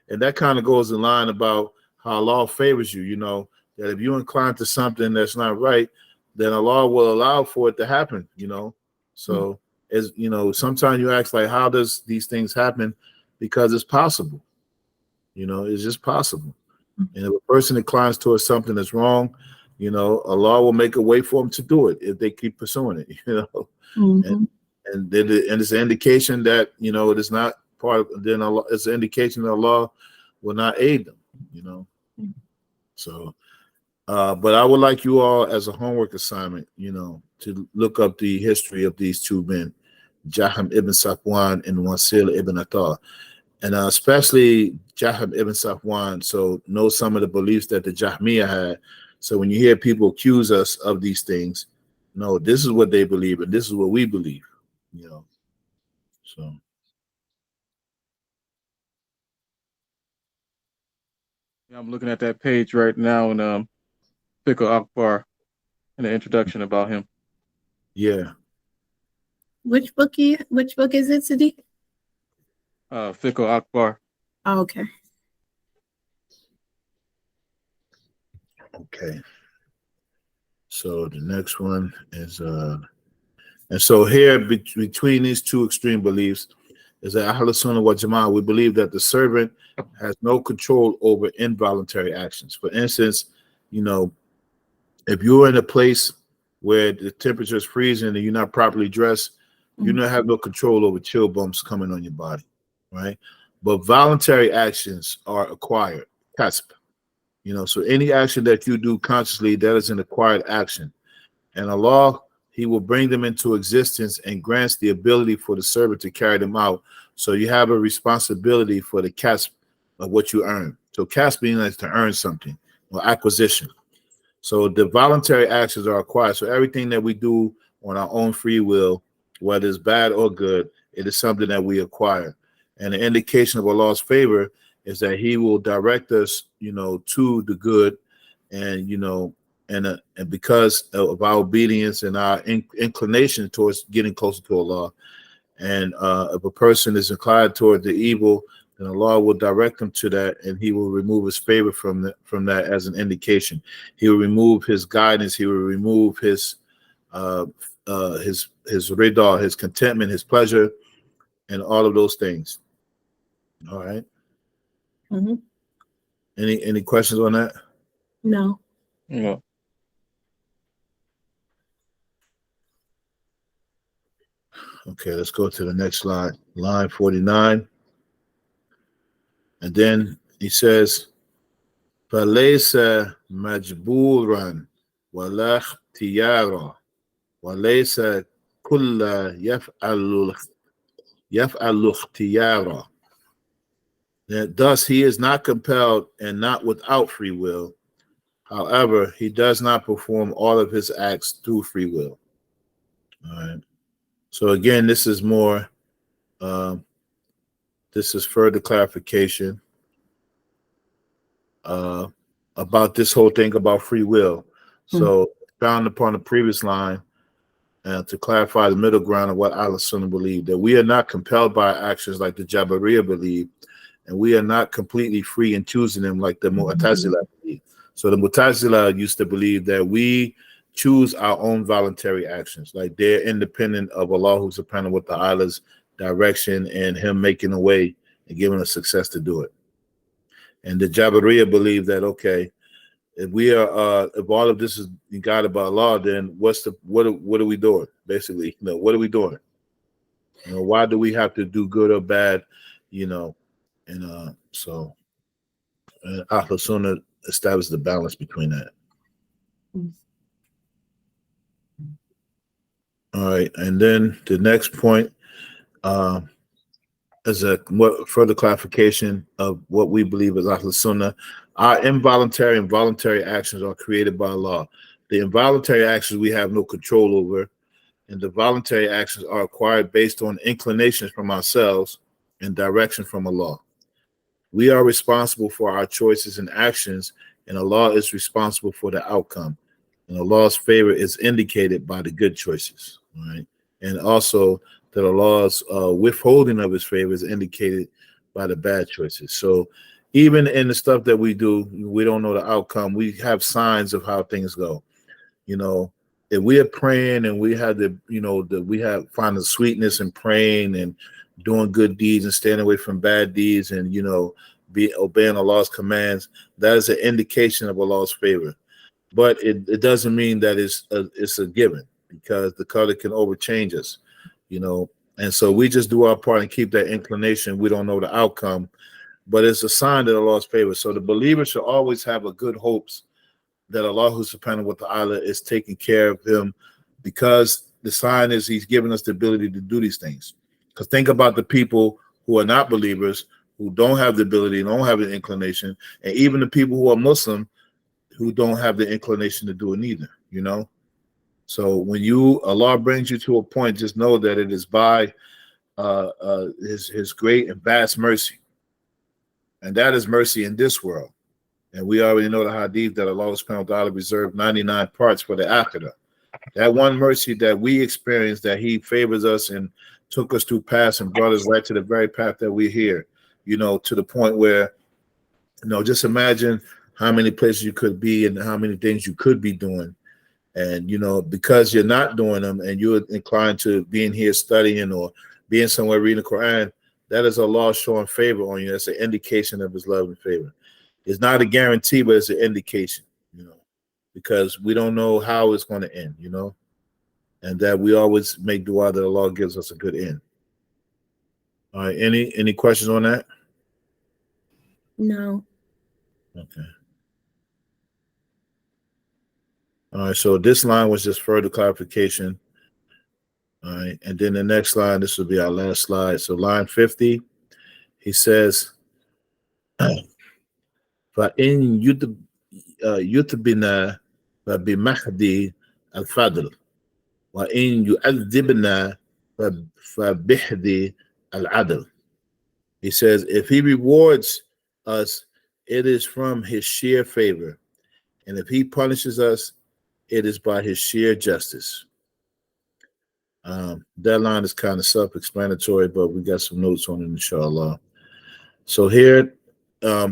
and that kind of goes in line about how Allah favors you. That if you incline to something that's not right, then Allah will allow for it to happen. So as sometimes you ask, like, how does these things happen? Because it's possible. It's just possible. And if a person inclines towards something that's wrong, Allah will make a way for them to do it if they keep pursuing it. And it's an indication that it is not part of. Then Allah, it's an indication that Allah will not aid them. So, but I would like you all, as a homework assignment, to look up the history of these two men, Jaham ibn Safwan and Wasil ibn Attar. And especially Jaham ibn Safwan, so know some of the beliefs that the Jahmiyyah had. So when you hear people accuse us of these things, no, this is what they believe, and this is what we believe. So. I'm looking at that page right now in Fiqh Akbar, in the introduction about him. Yeah. Which book is it, Sadiq? Fiqh Akbar. Oh, okay. Okay. So the next one is and so here between these two extreme beliefs is that Ahlus Sunnah wal Jama'ah, we believe that the servant has no control over involuntary actions. For instance, if you're in a place where the temperature is freezing and you're not properly dressed, you don't have no control over chill bumps coming on your body, right? But voluntary actions are acquired, kasb. So any action that you do consciously, that is an acquired action. And Allah, He will bring them into existence and grants the ability for the servant to carry them out. So you have a responsibility for the kasb of what you earn. So kasb means like to earn something, or acquisition. So the voluntary actions are acquired. So everything that we do on our own free will, whether it's bad or good, it is something that we acquire. And the indication of Allah's favor is that He will direct us, to the good, and and because of our obedience and our inclination towards getting closer to Allah. And if a person is inclined toward the evil, then Allah will direct them to that, and He will remove His favor from that as an indication. He will remove His guidance. He will remove His rida, His contentment, His pleasure, and all of those things. All right. Mm-hmm. Any questions on that? No. No. Okay, let's go to the next slide, line 49. And then he says, فَلَيْسَ مَجْبُورًا وَلَا اخْتِيَارًا وَلَيْسَ كُلَّ يَفْعَلُ اخْتِيَارًا. Thus, he is not compelled and not without free will. However, he does not perform all of his acts through free will. All right. So again, this is more, this is further clarification about this whole thing about free will. So found upon the previous line, to clarify the middle ground of what Ahlus Sunnah believe, that we are not compelled by actions like the Jabariya believe, and we are not completely free in choosing them like the Mu'tazila believe. So the Mu'tazila used to believe that we choose our own voluntary actions, like they're independent of Allah subhanahu wa ta'ala's direction and Him making a way and giving us success to do it. And the Jabariya believe that, okay, if we are, if all of this is guided by Allah, then what are we doing? Basically, what are we doing? Why do we have to do good or bad? And so Ahl Sunnah established the balance between that. All right, and then the next point is a further clarification of what we believe as Ahl Sunnah. Our involuntary and voluntary actions are created by Allah. The involuntary actions we have no control over, and the voluntary actions are acquired based on inclinations from ourselves and direction from Allah. We are responsible for our choices and actions, and Allah is responsible for the outcome. And Allah's favor is indicated by the good choices, right? And also that Allah's withholding of his favor is indicated by the bad choices. So even in the stuff that we do, we don't know the outcome. We have signs of how things go. If we are praying and we have find the sweetness in praying and doing good deeds and staying away from bad deeds and, be obeying Allah's commands, that is an indication of Allah's favor. But it doesn't mean that it's a given, because the color can overchange us, and so we just do our part and keep that inclination. We don't know the outcome, but it's a sign that Allah's favor. So the believer should always have a good hopes that Allah subhanahu wa ta'ala is taking care of him, because the sign is he's giving us the ability to do these things. Because think about the people who are not believers, who don't have the ability, don't have the inclination, and even the people who are Muslim who don't have the inclination to do it neither, So when Allah brings you to a point, just know that it is by his great and vast mercy. And that is mercy in this world. And we already know the hadith that Allah subhanahu wa ta'ala reserved 99 parts for the akhirah. That one mercy that we experienced, that he favors us and took us through paths and brought us right to the very path that we're here, to the point where, just imagine how many places you could be and how many things you could be doing. And, because you're not doing them and you're inclined to being here studying or being somewhere reading the Quran, that is Allah showing favor on you. That's an indication of his love and favor. It's not a guarantee, but it's an indication, because we don't know how it's going to end, and that we always make dua that Allah gives us a good end. All right, any questions on that? No. Okay. All right, so this line was just further clarification. All right, and then the next line, this will be our last slide. So line 50, he says, فَإِن يُتْبِنَا فَبِمَحْدِ الْفَضْلِ وَإِن يُعَذِّبْنَا فَبِحْدِ الْعَدْلِ. He says, if he rewards us, it is from his sheer favor. And if he punishes us, it is by his sheer justice. That line is kind of self-explanatory, but we got some notes on it, inshallah. So here,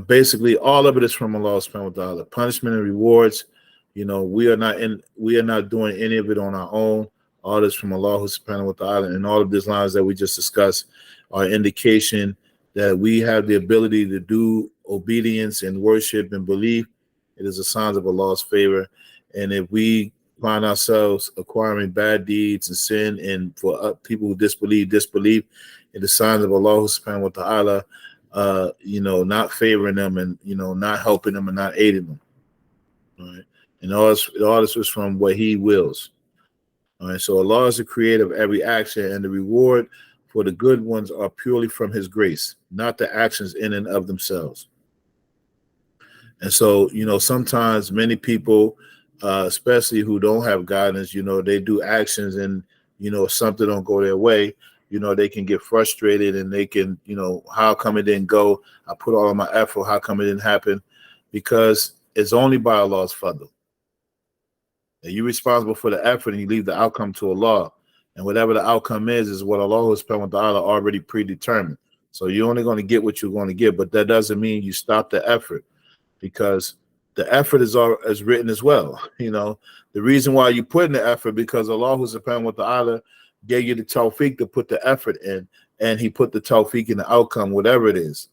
basically, all of it is from Allah subhanahu wa ta'ala. Punishment and rewards, we are not doing any of it on our own. All this from Allah subhanahu wa ta'ala, and all of these lines that we just discussed are indication that we have the ability to do obedience and worship and belief. It is a sign of Allah's favor. And if we find ourselves acquiring bad deeds and sin, and for people who disbelieve, it is signs of Allah subhanahu wa ta'ala, not favoring them and, not helping them and not aiding them. All right. And all this is from what he wills. All right. So Allah is the creator of every action, and the reward for the good ones are purely from his grace, not the actions in and of themselves. And so, sometimes many people, especially who don't have guidance, they do actions and, something don't go their way, they can get frustrated and they can, how come it didn't go? I put all of my effort. How come it didn't happen? Because it's only by Allah's fadl. And you're responsible for the effort and you leave the outcome to Allah. And whatever the outcome is what Allah subhanahu wa ta'ala already predetermined. So you're only going to get what you're going to get, but that doesn't mean you stop the effort, because the effort is written as well. The reason why you put in the effort, because Allah subhanahu wa ta'ala gave you the tawfiq to put the effort in, and he put the tawfiq in the outcome, whatever it is.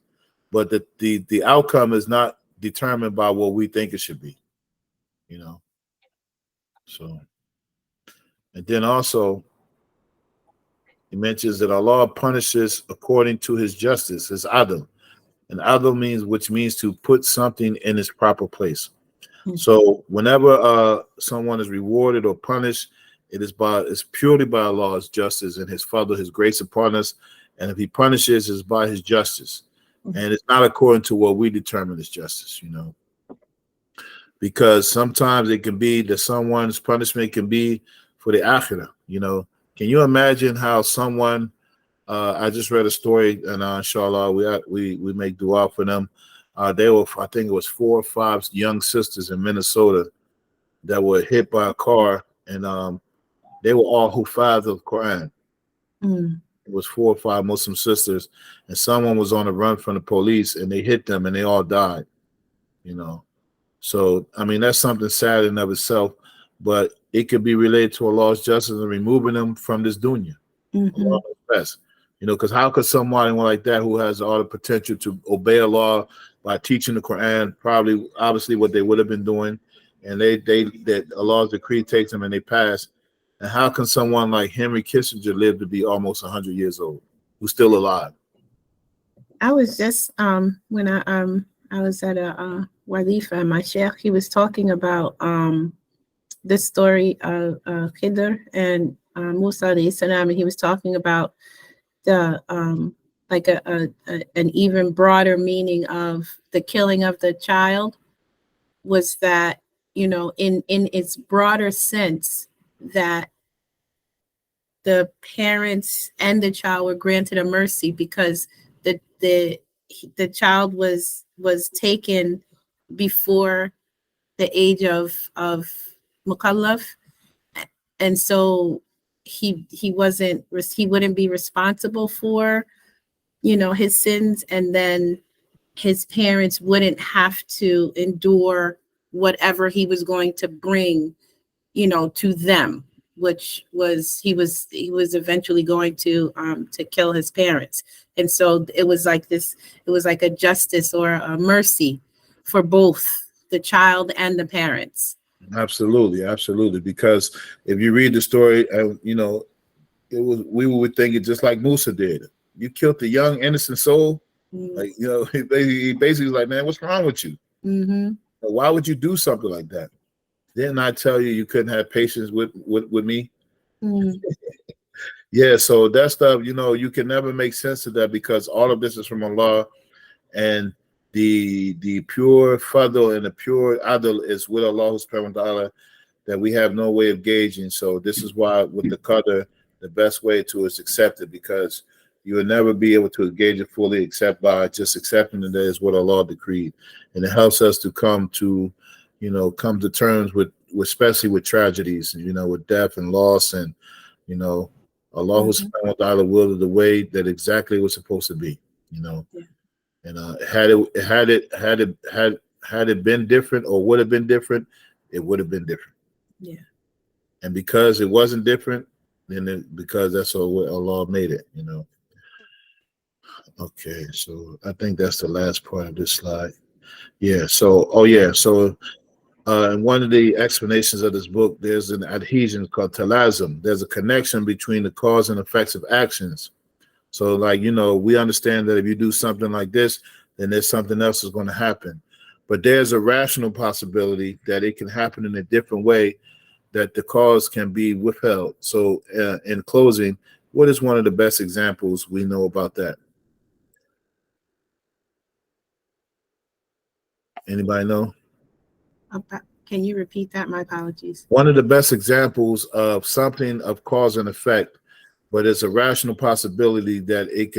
But the outcome is not determined by what we think it should be, you know. So, and then also he mentions that Allah punishes according to his justice, his adl. And adl means to put something in its proper place. So whenever someone is rewarded or punished, it's purely by Allah's justice and his fadl, his grace upon us. And if he punishes, it's by his justice. And it's not according to what we determine as justice, you know. Because sometimes it can be that someone's punishment can be for the akhirah, you know. Can you imagine how someone, I just read a story, and inshallah, we make dua for them. They were, I think it was 4 or 5 young sisters in Minnesota that were hit by a car, and they were all huffaz of Quran. It was 4 or 5 Muslim sisters, and someone was on the run from the police, and they hit them, and they all died, you know. So, I mean, that's something sad in of itself, but it could be related to Allah's justice and removing them from this dunya. Allah knows best. You know, because how could someone like that who has all the potential to obey Allah by teaching the Quran, obviously what they would have been doing, and that Allah's decree takes them and they pass. And how can someone like Henry Kissinger live to be almost 100 years old, who's still alive? I was just when I was at a wadifa, and my sheikh, he was talking about this story of Khidr and Musa alayhi salam, and he was talking about the like an even broader meaning of the killing of the child was that, you know, in its broader sense, that the parents and the child were granted a mercy because the child was taken before the age of mukallaf, and so he wouldn't be responsible for, you know, his sins, and then his parents wouldn't have to endure whatever he was going to bring, you know, to them, which was he was eventually going to kill his parents. And so it was like a justice or a mercy for both the child and the parents. Absolutely. Because if you read the story, you know, we would think it just like Musa did. You killed the young innocent soul. Like, you know, he basically was like, man, what's wrong with you? Why would you do something like that? Didn't I tell you couldn't have patience with me? Yeah, so that stuff, you know, you can never make sense of that because all of this is from Allah, and the pure fadl and the pure adl is with Allah subhanahu wa ta'ala that we have no way of gauging. So this is why with the qadr, the best way to is accept it, because you will never be able to engage it fully except by just accepting that is what Allah decreed. And it helps us to come to terms with especially with tragedies, you know, with death and loss, and, you know, Allah subhanahu wa ta'ala willed it the way that exactly was supposed to be, you know. And had it been different or would have been different, it would have been different. Yeah. And because it wasn't different, then because that's what Allah made it, you know. Okay, so I think that's the last part of this slide. Yeah. So, in one of the explanations of this book, there's an adhesion called talazum. There's a connection between the cause and effects of actions. So, like, you know, we understand that if you do something like this, then there's something else is going to happen. But there's a rational possibility that it can happen in a different way, that the cause can be withheld. So, in closing, what is one of the best examples we know about that? Anybody know? Can you repeat that? My apologies. One of the best examples of something of cause and effect, but it's a rational possibility that it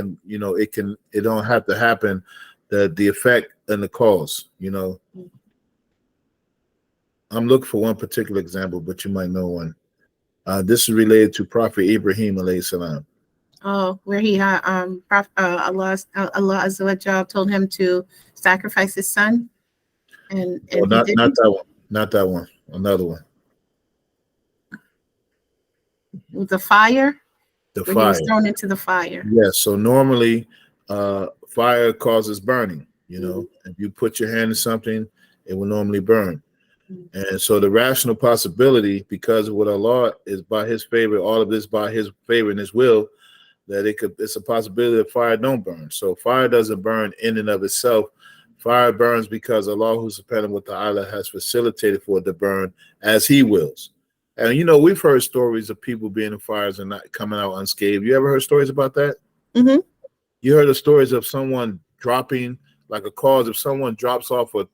don't have to happen, the effect and the cause, you know. I'm looking for one particular example, but you might know one. This is related to Prophet Ibrahim alayhi salam. Oh, where he had Allah Azza wa Jalla told him to sacrifice his son, and not that one, another one. With the fire. The when fire. he was thrown into the fire. Yes. So normally, fire causes burning. You know, if you put your hand in something, it will normally burn. And so the rational possibility, because of what Allah is by His favor, all of this by His favor and His will, that it's a possibility that fire don't burn. So fire doesn't burn in and of itself. Fire burns because Allah subhanahu wa ta'ala has facilitated for it to burn as He wills. And you know, we've heard stories of people being in fires and not coming out unscathed. You ever heard stories about that? Mm-hmm. You heard the stories of someone dropping, like a cause, if someone drops off a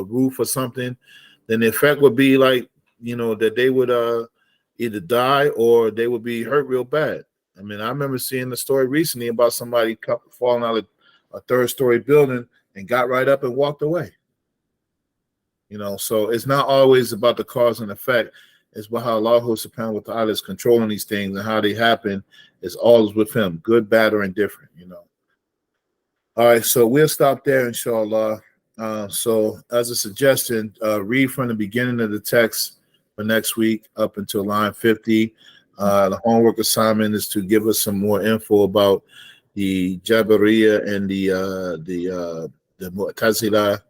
roof or something, then the effect would be like, you know, that they would either die or they would be hurt real bad. I mean, I remember seeing the story recently about somebody falling out of a third-story building and got right up and walked away. You know, so it's not always about the cause and effect. It's about how Allah subhanahu wa ta'ala is controlling these things and how they happen. It's always with Him, good, bad, or indifferent, you know. All right, so we'll stop there, inshallah. So as a suggestion, read from the beginning of the text for next week up until line 50. The homework assignment is to give us some more info about the Jabariya and the Mu'tazila,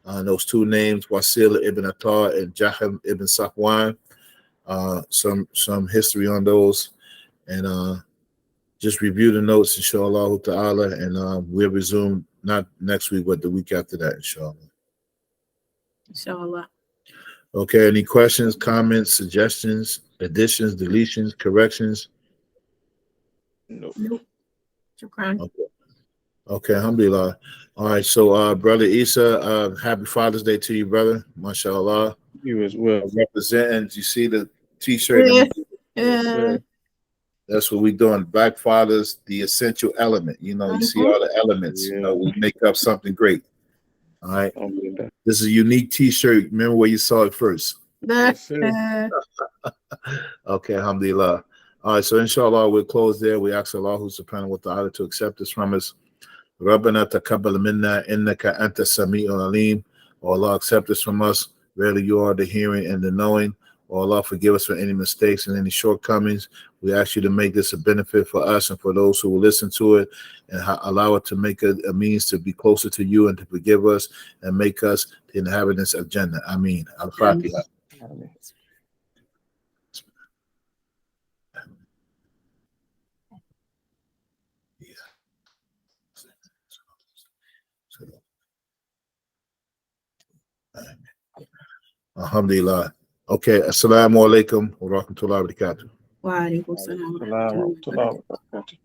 those two names, Wasila ibn Attar and Jaham ibn Safwan. Some history on those, and just review the notes, inshallah ta'ala, and we'll resume not next week, but the week after that, inshallah. Inshallah. Okay, any questions, comments, suggestions, additions, deletions, corrections? Nope. Shukran. Okay, alhamdulillah. All right, so Brother Isa, happy Father's Day to you, brother. MashaAllah. You as well. Representing, you see the t-shirt? Yeah. That's what we're doing. Black Fathers, the essential element. You know, you see all the elements. Yeah. You know, we make up something great. All right. Alhamdulillah. This is a unique t-shirt. Remember where you saw it first. Yes, sir. Okay, alhamdulillah. All right, so inshallah, we'll close there. We ask Allah subhanahu wa ta'ala to accept this from us. Rabbana taqabbal minna innaka anta sami'ul alim. Oh Allah, accept this from us. Really, you are the hearing and the knowing. Oh Allah, forgive us for any mistakes and any shortcomings. We ask you to make this a benefit for us and for those who will listen to it, and allow it to make a means to be closer to you and to forgive us and make us the inhabitants of Jannah. Ameen. Al-Fatiha. Alhamdulillah. Okay. Assalamu alaikum wa rahmatullahi wa barakatuh. Wa alaikum salam. Salam wa rahmatullah wa barakatuh.